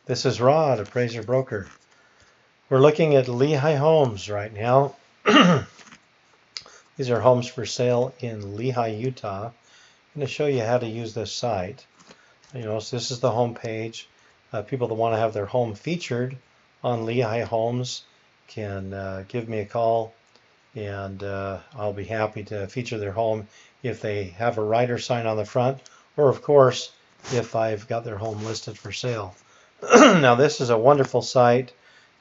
This is Rod, appraiser broker. We're looking at Lehi homes right now. These are homes for sale in Lehi, Utah. I'm going to show you how to use this site. So this is the home page. People that want to have their home featured on Lehi Homes can give me a call, and I'll be happy to feature their home if they have a writer sign on the front, or of course if I've got their home listed for sale. Now this is a wonderful site.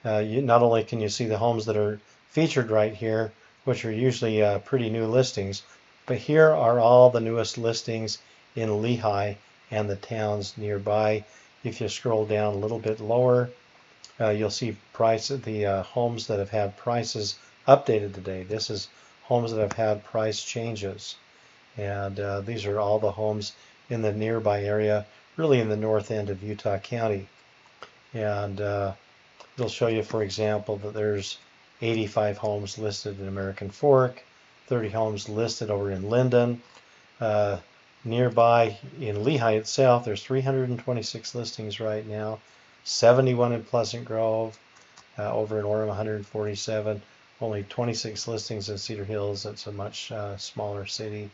Not only can you see the homes that are featured right here, which are usually pretty new listings, but here are all the newest listings in Lehi and the towns nearby. If you scroll down a little bit lower, you'll see the homes that have had prices updated today. This is homes that have had price changes, and these are all the homes in the nearby area, really in the north end of Utah County. And it'll show you, for example, that there's 85 homes listed in American Fork, 30 homes listed over in Linden. Nearby in Lehi itself, there's 326 listings right now, 71 in Pleasant Grove, over in Orem 147, only 26 listings in Cedar Hills. That's a much smaller city.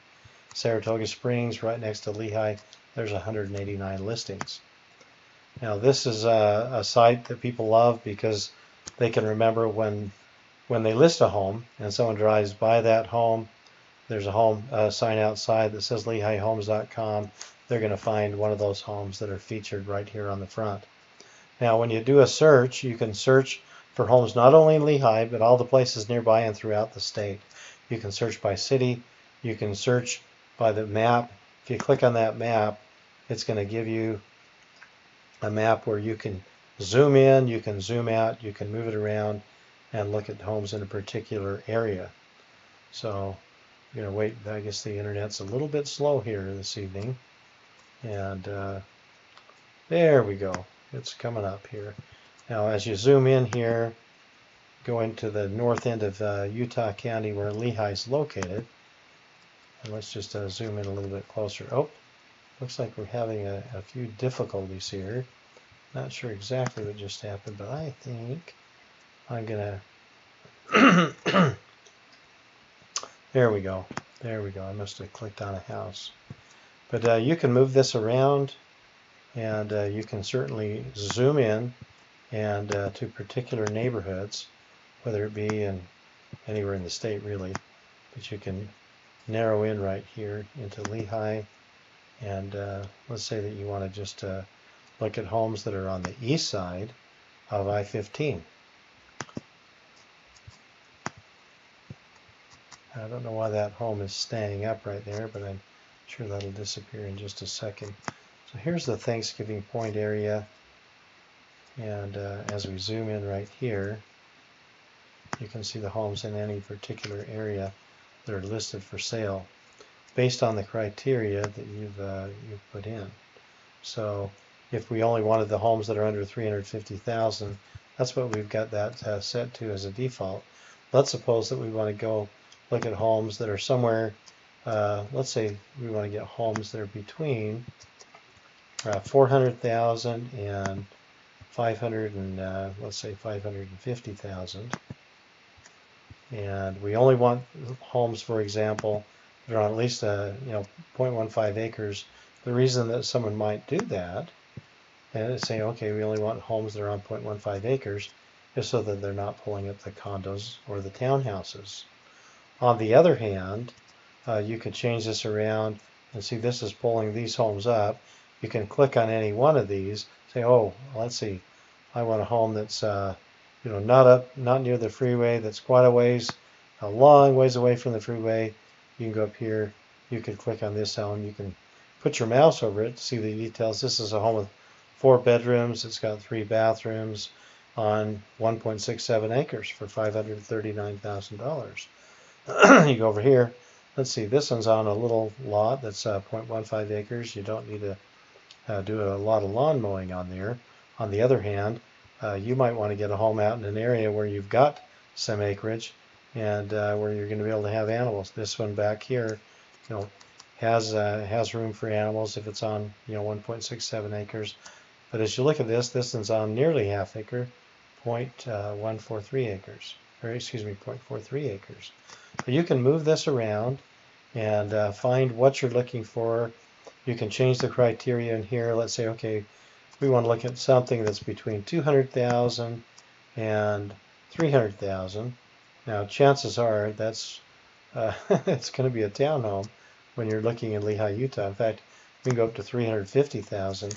Saratoga Springs, right next to Lehi, there's 189 listings. Now this is a site that people love because they can remember when they list a home and someone drives by that home, there's a home sign outside that says LehiHomes.com. They're going to find one of those homes that are featured right here on the front. Now when you do a search, you can search for homes not only in Lehi, but all the places nearby and throughout the state. You can search by city. You can search by the map. If you click on that map, it's going to give you a map where you can zoom in, you can zoom out, you can move it around and look at homes in a particular area. So, wait, I guess the internet's a little bit slow here this evening. And there we go. It's coming up here. Now, as you zoom in here, going to the north end of Utah County where Lehi is located, and let's just zoom in a little bit closer. Oh, looks like we're having a few difficulties here. Not sure exactly what just happened, but I think I'm gonna there we go. I must have clicked on a house. But you can move this around, and you can certainly zoom in and to particular neighborhoods, whether it be in anywhere in the state really, but you can narrow in right here into Lehi. And let's say that you want to just look at homes that are on the east side of I-15. I don't know why that home is standing up right there, but I'm sure that'll disappear in just a second. So here's the Thanksgiving Point area, and as we zoom in right here, you can see the homes in any particular area that are listed for sale based on the criteria that you've put in. So if we only wanted the homes that are under 350,000, that's what we've got that set to as a default. Let's suppose that we want to go look at homes that are somewhere, let's say we want to get homes that are between 400,000 and 500 and let's say 550,000. And we only want homes, for example, that are on at least 0.15 acres. The reason that someone might do that and say, okay, we only want homes that are on 0.15 acres, is so that they're not pulling up the condos or the townhouses. On the other hand, you could change this around and see this is pulling these homes up. You can click on any one of these, say, oh, let's see, I want a home that's not near the freeway, that's quite a long ways away from the freeway. You can go up here, you can click on this home, you can put your mouse over it to see the details. This is a home with 4 bedrooms, it's got 3 bathrooms on 1.67 acres for $539,000. You go over here, let's see, this one's on a little lot that's 0.15 acres. You don't need to do a lot of lawn mowing on there. On the other hand, you might want to get a home out in an area where you've got some acreage and where you're going to be able to have animals. This one back here, has room for animals if it's on 1.67 acres. But as you look at this one's on nearly half acre, 0.143 acres, or excuse me, 0.43 acres. But you can move this around and find what you're looking for. You can change the criteria in here. Let's say, okay, we want to look at something that's between 200,000 and 300,000. Now, chances are that's it's going to be a townhome when you're looking in Lehi, Utah. In fact, we can go up to 350,000,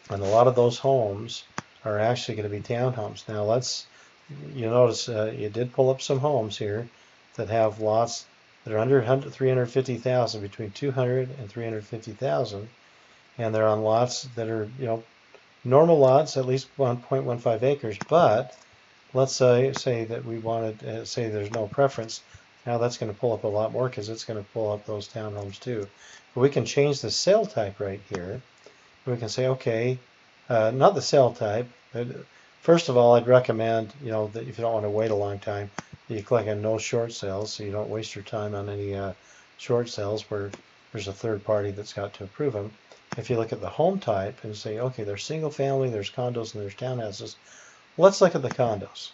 and a lot of those homes are actually going to be townhomes. Now, you notice you did pull up some homes here that have lots that are under 350,000, between 200 and 350,000, and they're on lots that are, normal lots, at least 1.15 acres. But let's say that we wanted, say there's no preference. Now that's going to pull up a lot more because it's going to pull up those townhomes too. But we can change the cell type right here. We can say, okay, not the cell type. But first of all, I'd recommend, that if you don't want to wait a long time, that you click on no short sales, so you don't waste your time on any short sales where there's a third party that's got to approve them. If you look at the home type and say, okay, there's single family, there's condos, and there's townhouses, let's look at the condos.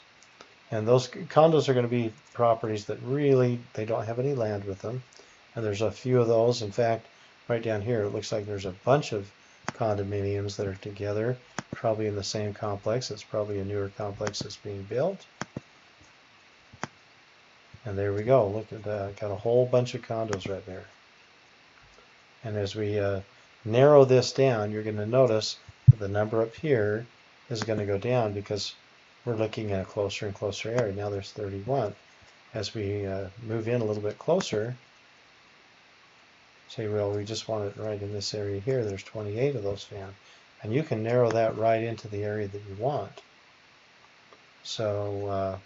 And those condos are going to be properties that really, they don't have any land with them. And there's a few of those. In fact, right down here, it looks like there's a bunch of condominiums that are together, probably in the same complex. It's probably a newer complex that's being built. And there we go. Look at that. Got a whole bunch of condos right there. And as we narrow this down, you're going to notice that the number up here is going to go down because we're looking at a closer and closer area. Now there's 31. As we move in a little bit closer, say, well, we just want it right in this area here. There's 28 of those found. And you can narrow that right into the area that you want. So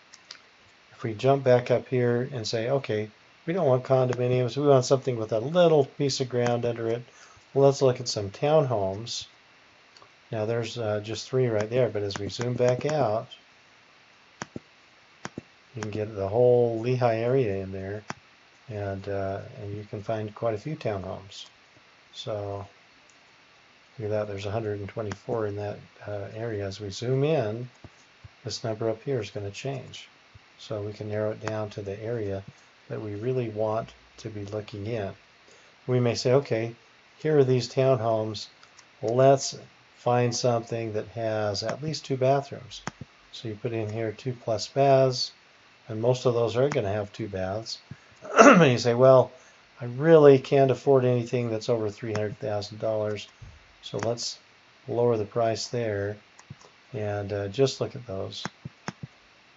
if we jump back up here and say, okay, we don't want condominiums. We want something with a little piece of ground under it. Well, let's look at some townhomes. Now there's just 3 right there, but as we zoom back out, you can get the whole Lehi area in there, and you can find quite a few townhomes. So look at that, there's 124 in that area. As we zoom in, this number up here is going to change. So we can narrow it down to the area that we really want to be looking in. We may say, okay, here are these townhomes. Let's find something that has at least 2 bathrooms. So you put in here 2+ baths, and most of those are going to have 2 baths. And you say, well, I really can't afford anything that's over $300,000, so let's lower the price there and just look at those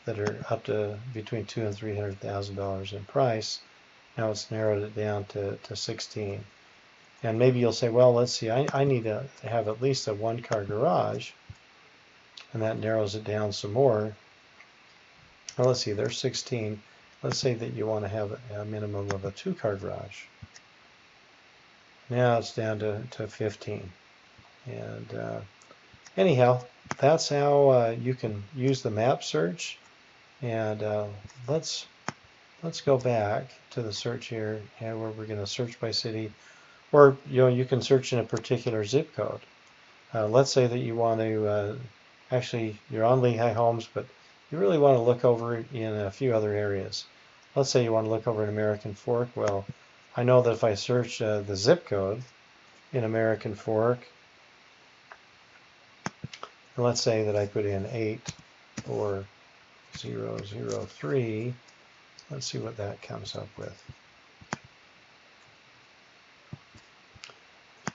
that are up to between $200,000 and $300,000 in price. Now it's narrowed it down to 16. And maybe you'll say, well, let's see, I need to have at least a 1-car garage, and that narrows it down some more. Well, let's see, there's 16. Let's say that you want to have a minimum of a 2-car garage. Now it's down to 15. And anyhow, that's how you can use the map search. And let's go back to the search here, and where we're going to search by city, or you can search in a particular zip code. Let's say that you want to actually you're on Lehi Homes, but you really want to look over in a few other areas. Let's say you want to look over in American Fork. Well, I know that if I search the zip code in American Fork, and let's say that I put in 84003, let's see what that comes up with.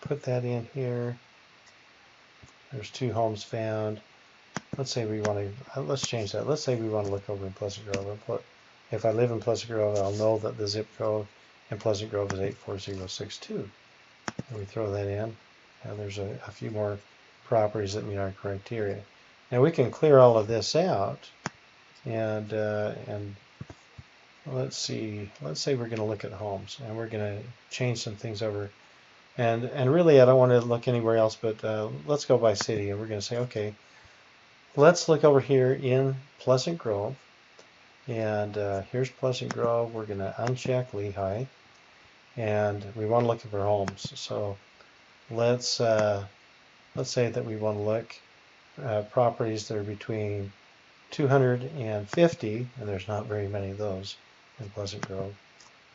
Put that in here. There's 2 homes found. Let's say we want to, let's change that. Let's say we want to look over in Pleasant Grove. If I live in Pleasant Grove, I'll know that the zip code in Pleasant Grove is 84062. And we throw that in, and there's a few more properties that meet our criteria. Now we can clear all of this out, and let's see. Let's say we're going to look at homes, and we're going to change some things over. And really, I don't want to look anywhere else, but let's go by city, and we're going to say, okay, let's look over here in Pleasant Grove, and here's Pleasant Grove. We're going to uncheck Lehi, and we want to look for homes. So let's let's say that we want to look at properties that are between 250, and there's not very many of those in Pleasant Grove,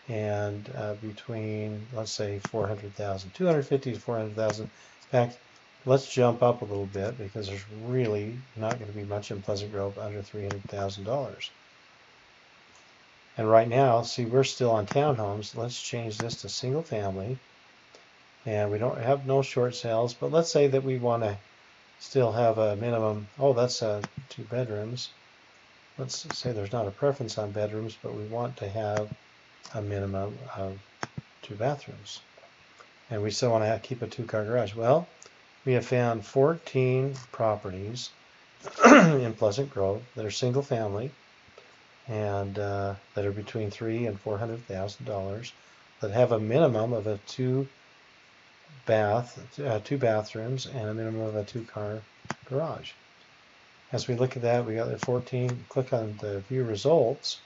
and between, let's say, 400,000, 250 to 400,000. In fact, let's jump up a little bit because there's really not going to be much in Pleasant Grove under $300,000. And right now, see, we're still on townhomes. Let's change this to single family. And we don't have no short sales, but let's say that we want to still have a minimum. Oh, that's 2 bedrooms. Let's say there's not a preference on bedrooms, but we want to have a minimum of 2 bathrooms. And we still want to keep a 2-car garage. Well, we have found 14 properties in Pleasant Grove that are single family and that are between $300,000 and $400,000 that have a minimum of a 2 bathrooms and a minimum of a 2-car garage. As we look at that, we got the 14. Click on the view results.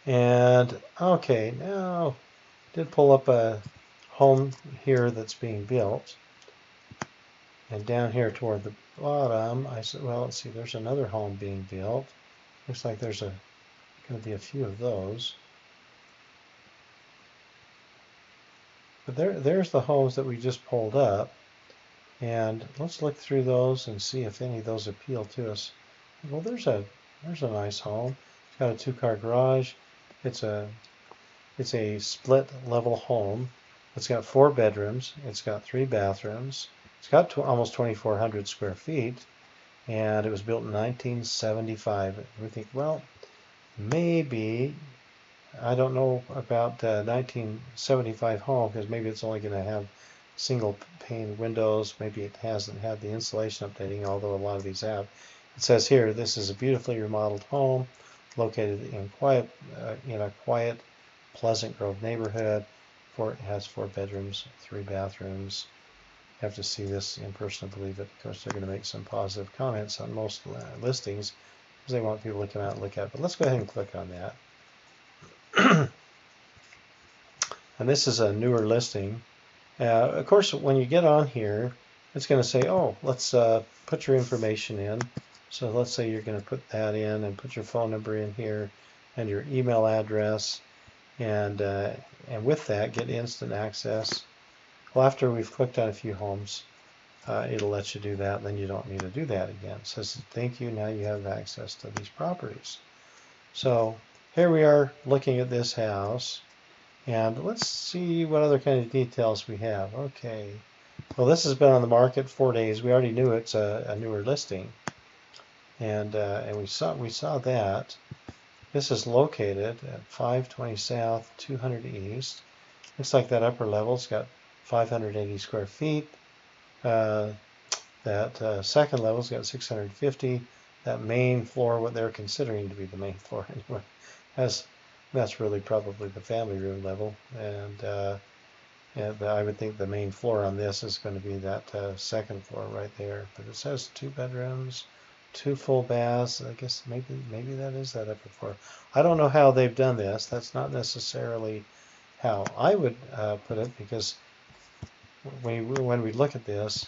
And okay, now did pull up a home here that's being built. And down here toward the bottom, I said, well, let's see, there's another home being built. Looks like there's going to be a few of those. But there's the homes that we just pulled up. And let's look through those and see if any of those appeal to us. Well, there's a nice home. It's got a 2-car garage. It's a split level home. It's got 4 bedrooms. It's got 3 bathrooms. It's got almost 2,400 square feet, and it was built in 1975. We think, well, maybe, I don't know about 1975 home, because maybe it's only going to have single pane windows. Maybe it hasn't had the insulation updating, although a lot of these have. It says here, this is a beautifully remodeled home located in a quiet Pleasant Grove neighborhood. It has 4 bedrooms, 3 bathrooms. You have to see this in person to believe it. Of course, they're going to make some positive comments on most listings because they want people to come out and look at it. But let's go ahead and click on that. And this is a newer listing. Of course, when you get on here, it's going to say, oh, let's put your information in. So let's say you're going to put that in and put your phone number in here and your email address. And with that, get instant access. Well, after we've clicked on a few homes, it'll let you do that. Then you don't need to do that again. It says, thank you, now you have access to these properties. So here we are looking at this house. And let's see what other kind of details we have. Okay. Well, this has been on the market 4 days. We already knew it's a newer listing. And we saw that. This is located at 520 South, 200 East. Looks like that upper level's got 580 square feet. That second level's got 650. That main floor, what they're considering to be the main floor anyway, that's really probably the family room level. And I would think the main floor on this is going to be that second floor right there. But it says 2 bedrooms, 2 full baths. I guess maybe that is that upper floor. I don't know how they've done this. That's not necessarily how I would put it, because when we look at this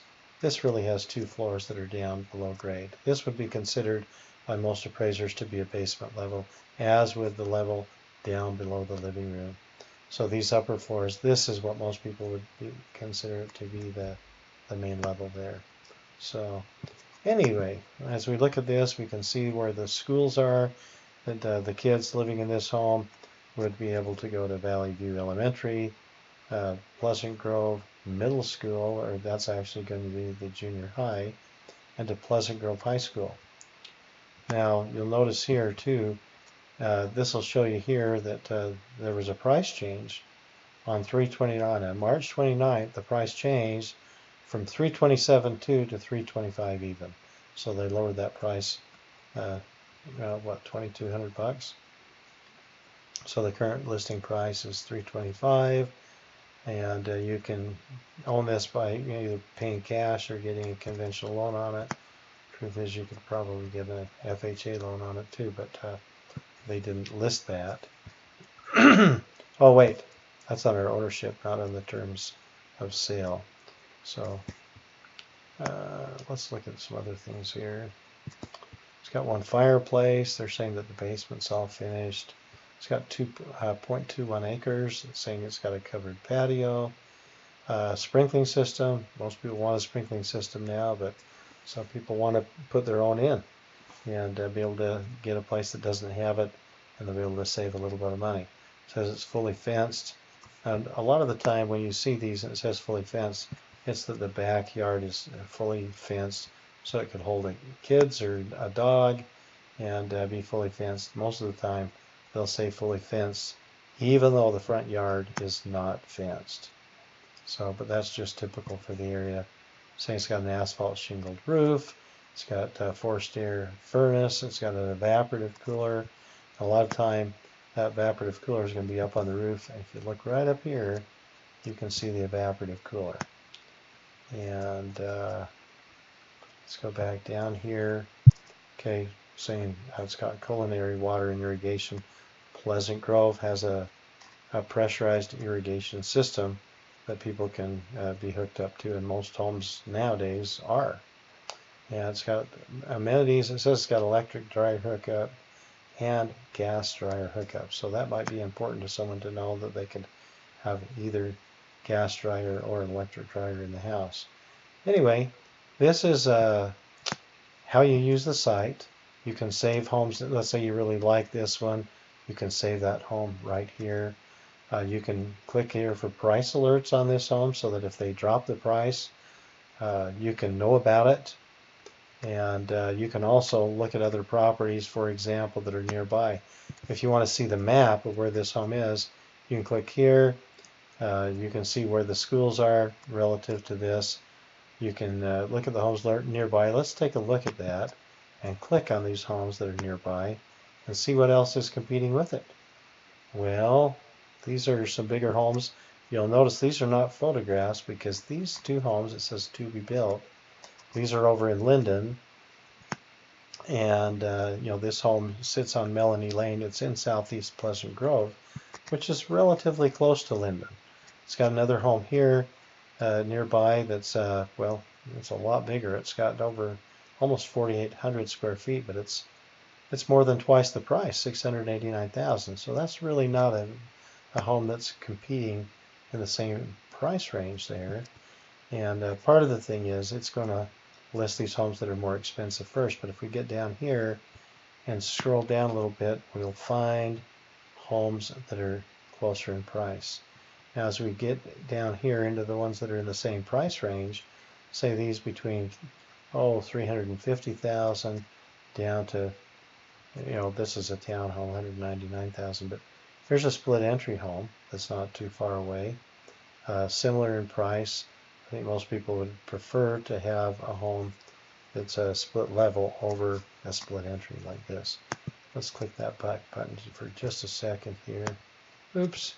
really has 2 floors that are down below grade. This would be considered by most appraisers to be a basement level, as with the level down below the living room. So these upper floors, this is what most people would consider to be the main level there. So anyway, as we look at this, we can see where the schools are, that the kids living in this home would be able to go to Valley View Elementary, Pleasant Grove Middle School, or that's actually going to be the junior high, and to Pleasant Grove High School. Now, you'll notice here too, this will show you here that there was a price change on 329. On March 29th, the price changed from $327.2 to $325 even. So they lowered that price, what, $2,200? So the current listing price is $325, and you can own this by either paying cash or getting a conventional loan on it. Truth is, you could probably get an FHA loan on it too, but they didn't list that. Oh wait, that's on our ownership, not on the terms of sale. So let's look at some other things here. It's got one fireplace. They're saying that the basement's all finished. It's got 2.21 acres. It's saying it's got a covered patio. Sprinkling system. Most people want a sprinkling system now, but some people want to put their own in and be able to get a place that doesn't have it, and they'll be able to save a little bit of money. It says it's fully fenced. And a lot of the time when you see these and it says fully fenced, it's that the backyard is fully fenced so it could hold kids or a dog and be fully fenced. Most of the time they'll say fully fenced even though the front yard is not fenced. So, but that's just typical for the area. Saying it's got an asphalt shingled roof. It's got a forced air furnace. It's got an evaporative cooler. A lot of time that evaporative cooler is going to be up on the roof. And if you look right up here, you can see the evaporative cooler. And let's go back down here. Okay, saying it's got culinary water and irrigation. Pleasant Grove has a pressurized irrigation system that people can be hooked up to, and most homes nowadays are. And it's got amenities. It says it's got electric dryer hookup and gas dryer hookup. So that might be important to someone to know that they could have either gas dryer or an electric dryer in the house. Anyway, this is how you use the site. You can save homes. Let's say you really like this one. You can save that home right here. You can click here for price alerts on this home so that if they drop the price, you can know about it. And you can also look at other properties, for example, that are nearby. If you want to see the map of where this home is, you can click here. You can see where the schools are relative to this. You can look at the homes nearby. Let's take a look at that and click on these homes that are nearby and see what else is competing with it. Well, these are some bigger homes. You'll notice these are not photographs because these two homes, it says to be built. These are over in Linden, and this home sits on Melanie Lane. It's in southeast Pleasant Grove, which is relatively close to Linden. It's got another home here nearby that's well, it's a lot bigger. It's got over almost 4,800 square feet, but it's more than twice the price, $689,000. So that's really not a home that's competing in the same price range there. And part of the thing is it's going to list these homes that are more expensive first. But if we get down here and scroll down a little bit, we'll find homes that are closer in price. Now, as we get down here into the ones that are in the same price range, say these between $350,000 down to, this is a townhome, $199,000. But here's a split entry home that's not too far away, similar in price. I think most people would prefer to have a home that's a split level over a split entry like this. Let's click that back button for just a second here. Oops.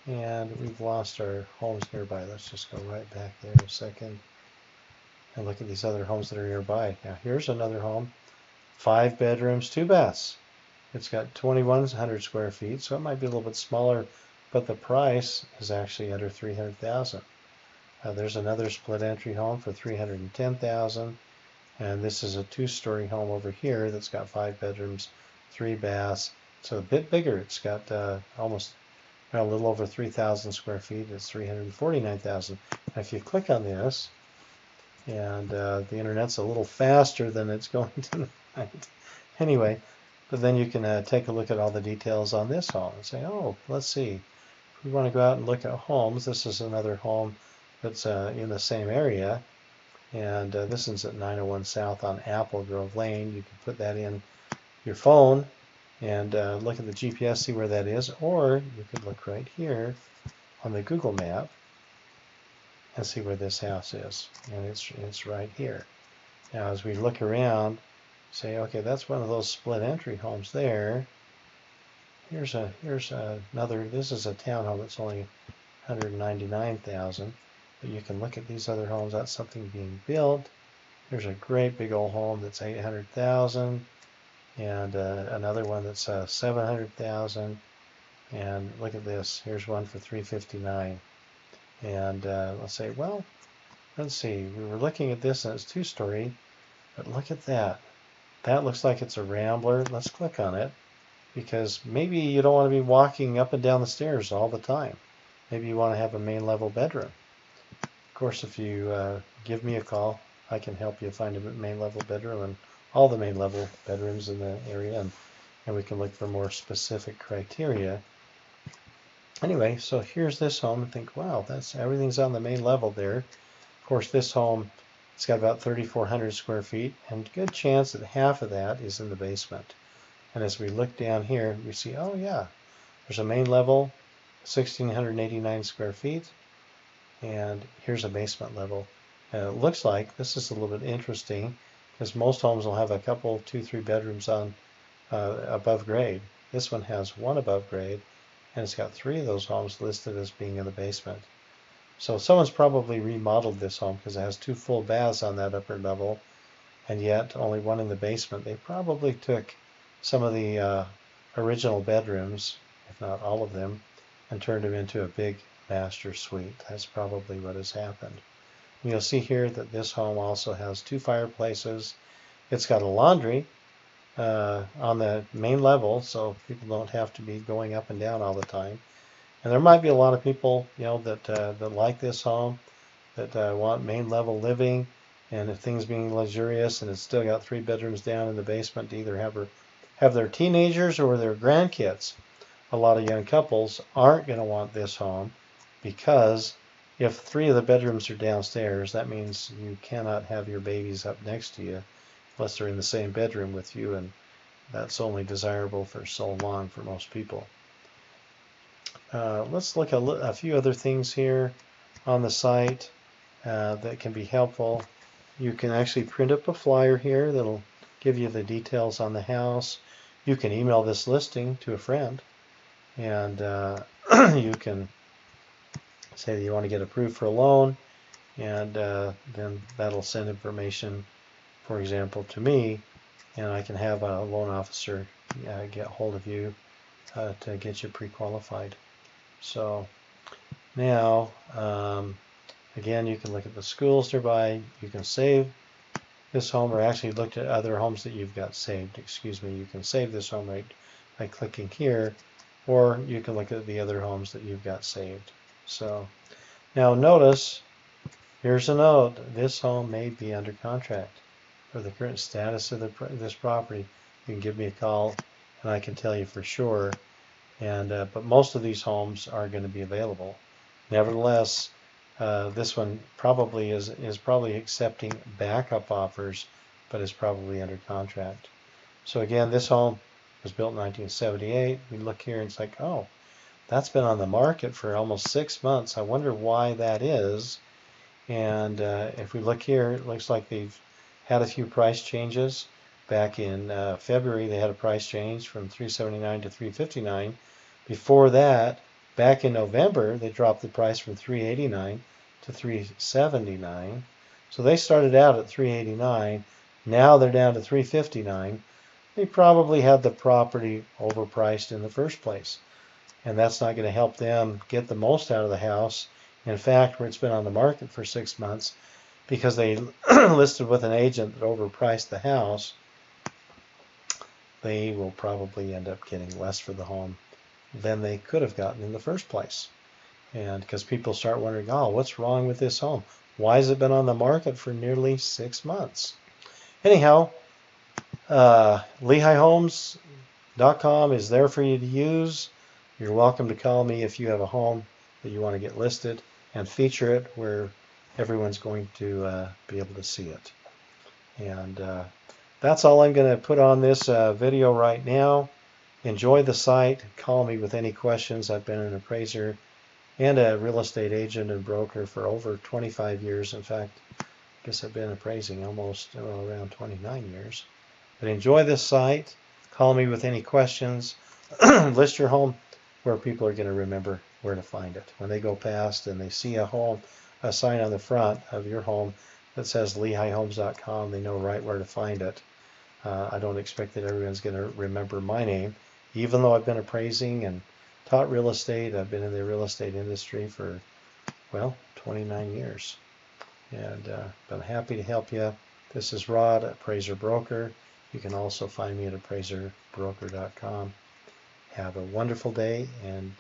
And we've lost our homes nearby. Let's just go right back there a second and look at these other homes that are nearby. Now here's another home, 5 bedrooms, 2 baths. It's got 2,100 square feet, so it might be a little bit smaller, but the price is actually under $300,000. There's another split entry home for $310,000, and this is a 2-story home over here that's got 5 bedrooms, 3 baths. So a bit bigger. It's got almost a little over 3,000 square feet. It's $349,000. If you click on this, and the internet's a little faster than it's going tonight. Anyway, but then you can take a look at all the details on this home and say, oh, let's see. If we want to go out and look at homes, this is another home that's in the same area, and this is at 901 South on Apple Grove Lane. You can put that in your phone and look at the GPS, see where that is, or you could look right here on the Google map and see where this house is, and it's right here. Now as we look around, say, okay, that's one of those split entry homes there. Here's another. This is a townhome that's only $199,000. But you can look at these other homes. That's something being built. There's a great big old home that's $800,000, and another one that's $700,000. And look at this. Here's one for $359,000. And let's say, well, let's see, we were looking at this and it's 2-story, but look at that. That looks like it's a Rambler. Let's click on it because maybe you don't want to be walking up and down the stairs all the time. Maybe you want to have a main level bedroom. Of course, if you give me a call, I can help you find a main level bedroom and all the main level bedrooms in the area, and we can look for more specific criteria. Anyway, so here's this home and think, wow, that's everything's on the main level there. Of course, this home, it's got about 3,400 square feet, and good chance that half of that is in the basement. And as we look down here, we see, oh yeah, there's a main level, 1,689 square feet, and here's a basement level. And it looks like this is a little bit interesting because most homes will have a couple, 2-3 bedrooms on above grade. This one has 1 above grade, and it's got 3 of those homes listed as being in the basement. So someone's probably remodeled this home because it has 2 full baths on that upper level, and yet only 1 in the basement. They probably took some of the original bedrooms, if not all of them, and turned them into a big master suite. That's probably what has happened. And you'll see here that this home also has 2 fireplaces. It's got a laundry on the main level, so people don't have to be going up and down all the time. And there might be a lot of people, you know, that like this home, that want main level living, and if things being luxurious, and it's still got 3 bedrooms down in the basement to either have their teenagers or their grandkids. A lot of young couples aren't going to want this home because if 3 of the bedrooms are downstairs, that means you cannot have your babies up next to you unless they're in the same bedroom with you, and that's only desirable for so long for most people. Let's look at a few other things here on the site that can be helpful. You can actually print up a flyer here that'll give you the details on the house. You can email this listing to a friend, and you can say that you want to get approved for a loan, and then that'll send information, for example, to me, and I can have a loan officer get hold of you to get you pre-qualified. So now, again, you can look at the schools nearby. You can save this home, or actually look at other homes that you've got saved. Excuse me. You can save this home right by clicking here, or you can look at the other homes that you've got saved. So now notice, here's a note. This home may be under contract. For the current status of this property, you can give me a call, and I can tell you for sure. And but most of these homes are going to be available. Nevertheless, this one probably is probably accepting backup offers, but is probably under contract. So again, this home was built in 1978. We look here and it's like, oh, that's been on the market for almost 6 months. I wonder why that is. And if we look here, it looks like they've had a few price changes. Back in February, they had a price change from $379 to $359. Before that, back in November, they dropped the price from $389 to $379. So they started out at $389. Now they're down to $359. They probably had the property overpriced in the first place, and that's not going to help them get the most out of the house. In fact, where it's been on the market for 6 months, because they listed with an agent that overpriced the house, they will probably end up getting less for the home than they could have gotten in the first place. And because people start wondering, oh, what's wrong with this home? Why has it been on the market for nearly 6 months? Anyhow, LehiHomes.com is there for you to use. You're welcome to call me if you have a home that you want to get listed and feature it where everyone's going to be able to see it. And that's all I'm going to put on this video right now. Enjoy the site. Call me with any questions. I've been an appraiser and a real estate agent and broker for over 25 years. In fact, I guess I've been appraising almost around 29 years. But enjoy this site. Call me with any questions. List your home where people are going to remember where to find it. When they go past and they see a sign on the front of your home that says LehiHomes.com, they know right where to find it. I don't expect that everyone's going to remember my name, even though I've been appraising and taught real estate. I've been in the real estate industry for, well, 29 years. And I'm happy to help you. This is Rod, Appraiser Broker. You can also find me at appraiserbroker.com. Have a wonderful day and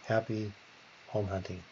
happy home hunting.